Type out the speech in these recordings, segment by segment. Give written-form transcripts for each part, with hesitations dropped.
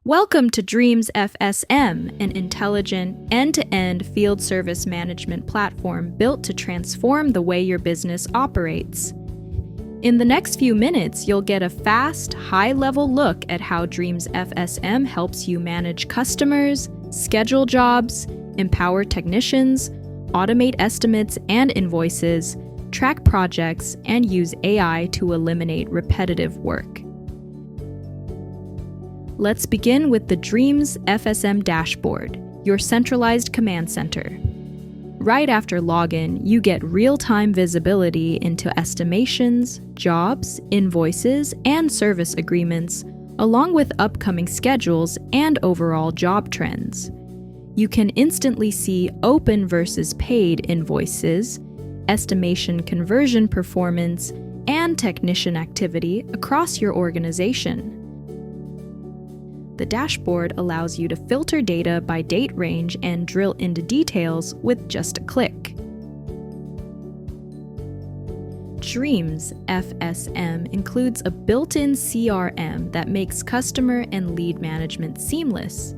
Welcome to DreamzFSM, an intelligent, end-to-end field service management platform built to transform the way your business operates. In the next few minutes, you'll get a fast, high-level look at how DreamzFSM helps you manage customers, schedule jobs, empower technicians, automate estimates and invoices, track projects, and use AI to eliminate repetitive work. Let's begin with the DreamzFSM dashboard, your centralized command center. Right after login, you get real-time visibility into estimations, jobs, invoices, and service agreements, along with upcoming schedules and overall job trends. You can instantly see open versus paid invoices, estimation conversion performance, and technician activity across your organization. The dashboard allows you to filter data by date range and drill into details with just a click. DreamzFSM includes a built-in CRM that makes customer and lead management seamless.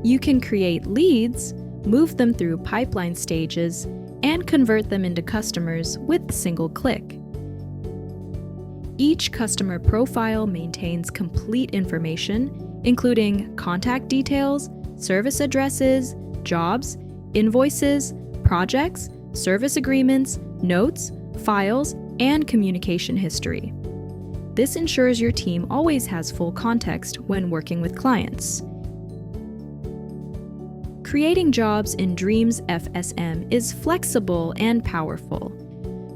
You can create leads, move them through pipeline stages, and convert them into customers with a single click. Each customer profile maintains complete information, including contact details, service addresses, jobs, invoices, projects, service agreements, notes, files, and communication history. This ensures your team always has full context when working with clients. Creating jobs in DreamzFSM is flexible and powerful.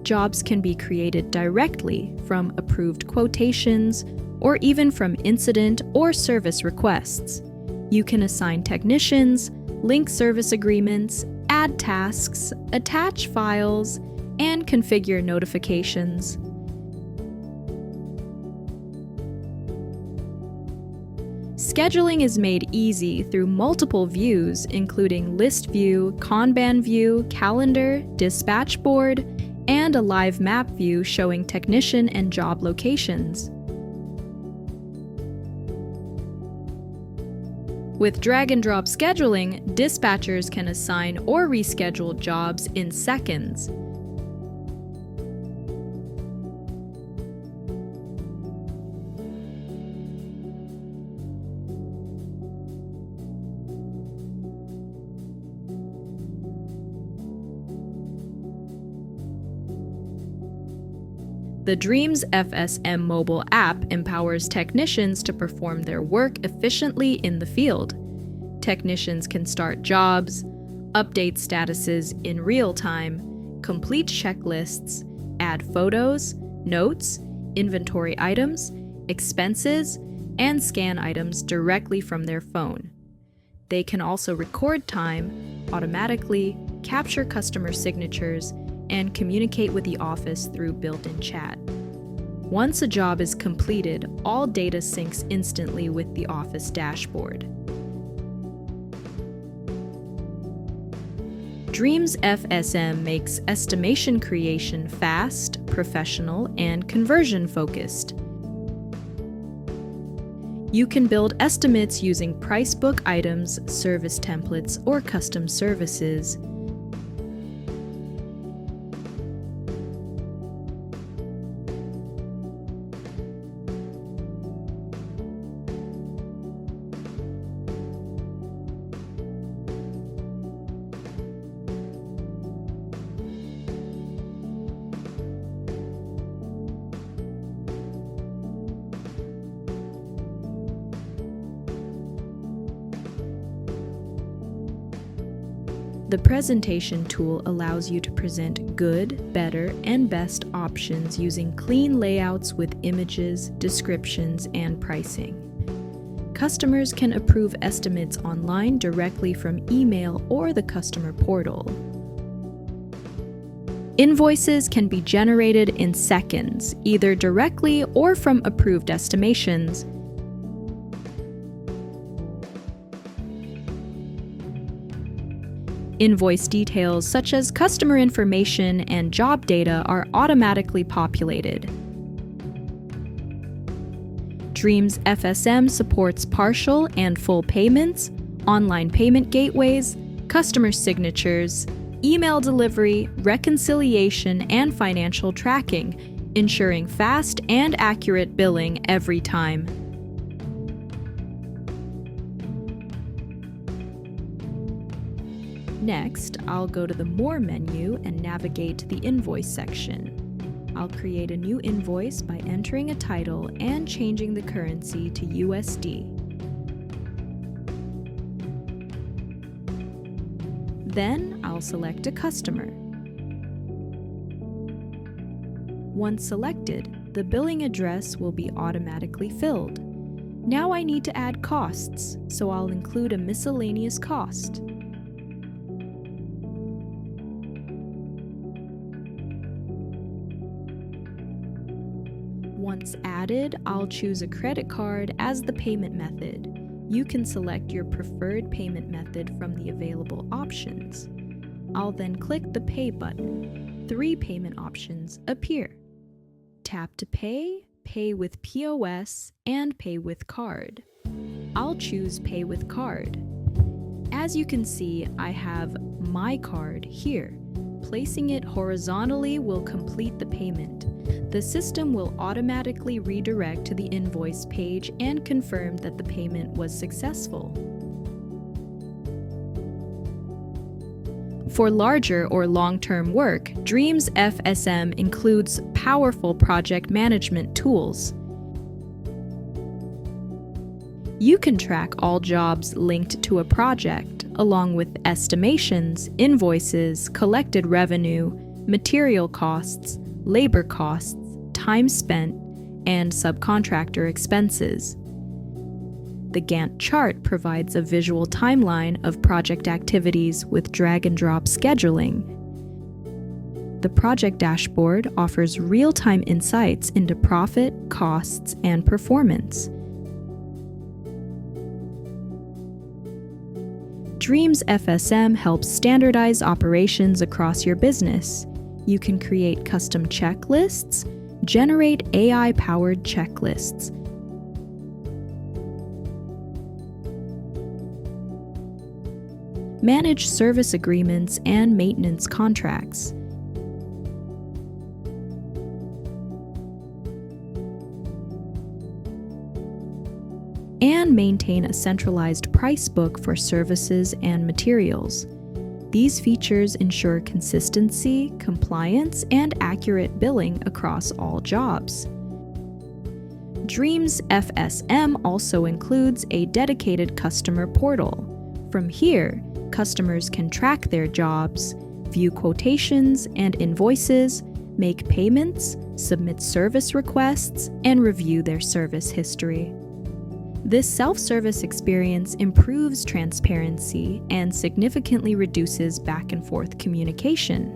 Jobs can be created directly from approved quotations or even from incident or service requests. You can assign technicians, link service agreements, add tasks, attach files, and configure notifications. Scheduling is made easy through multiple views, including list view, Kanban view, calendar, dispatch board, and a live map view showing technician and job locations. With drag-and-drop scheduling, dispatchers can assign or reschedule jobs in seconds. The DreamzFSM mobile app empowers technicians to perform their work efficiently in the field. Technicians can start jobs, update statuses in real time, complete checklists, add photos, notes, inventory items, expenses, and scan items directly from their phone. They can also record time automatically, capture customer signatures, and communicate with the office through built-in chat. Once a job is completed, all data syncs instantly with the office dashboard. DreamzFSM makes estimation creation fast, professional, and conversion-focused. You can build estimates using price book items, service templates, or custom services. The presentation tool allows you to present good, better, and best options using clean layouts with images, descriptions, and pricing. Customers can approve estimates online directly from email or the customer portal. Invoices can be generated in seconds, either directly or from approved estimations. Invoice details such as customer information and job data are automatically populated. DreamzFSM supports partial and full payments, online payment gateways, customer signatures, email delivery, reconciliation, and financial tracking, ensuring fast and accurate billing every time. Next, I'll go to the More menu and navigate to the Invoice section. I'll create a new invoice by entering a title and changing the currency to USD. Then I'll select a customer. Once selected, the billing address will be automatically filled. Now I need to add costs, so I'll include a miscellaneous cost. Once added, I'll choose a credit card as the payment method. You can select your preferred payment method from the available options. I'll then click the Pay button. 3 payment options appear. Tap to pay, pay with POS, and pay with card. I'll choose Pay with Card. As you can see, I have My Card here. Placing it horizontally will complete the payment. The system will automatically redirect to the invoice page and confirm that the payment was successful. For larger or long-term work, DreamzFSM includes powerful project management tools. You can track all jobs linked to a project, along with estimations, invoices, collected revenue, material costs, labor costs, time spent, and subcontractor expenses. The Gantt chart provides a visual timeline of project activities with drag-and-drop scheduling. The project dashboard offers real-time insights into profit, costs, and performance. DreamzFSM helps standardize operations across your business. You can create custom checklists, generate AI-powered checklists, manage service agreements and maintenance contracts, and maintain a centralized price book for services and materials. These features ensure consistency, compliance, and accurate billing across all jobs. DreamzFSM also includes a dedicated customer portal. From here, customers can track their jobs, view quotations and invoices, make payments, submit service requests, and review their service history. This self-service experience improves transparency and significantly reduces back-and-forth communication.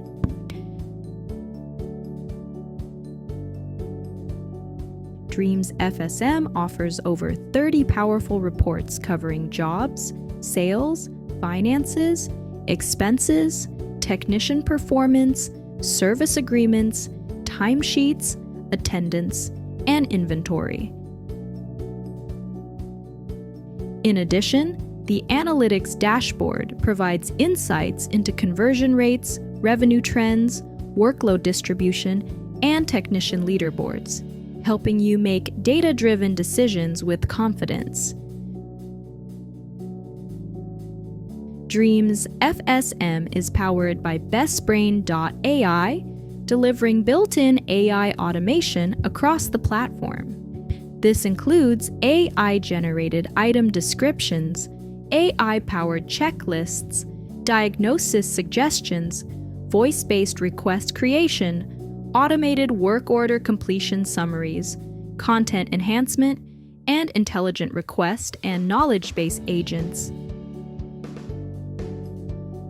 DreamzFSM offers over 30 powerful reports covering jobs, sales, finances, expenses, technician performance, service agreements, timesheets, attendance, and inventory. In addition, the Analytics dashboard provides insights into conversion rates, revenue trends, workload distribution, and technician leaderboards, helping you make data-driven decisions with confidence. DreamzFSM is powered by bestbrain.ai, delivering built-in AI automation across the platform. This includes AI-generated item descriptions, AI-powered checklists, diagnosis suggestions, voice-based request creation, automated work order completion summaries, content enhancement, and intelligent request and knowledge base agents.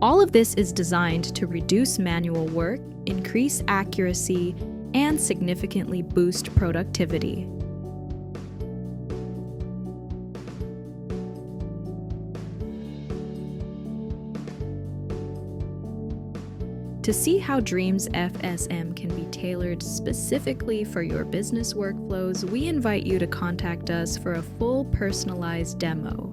All of this is designed to reduce manual work, increase accuracy, and significantly boost productivity. To see how DreamzFSM can be tailored specifically for your business workflows, we invite you to contact us for a full personalized demo.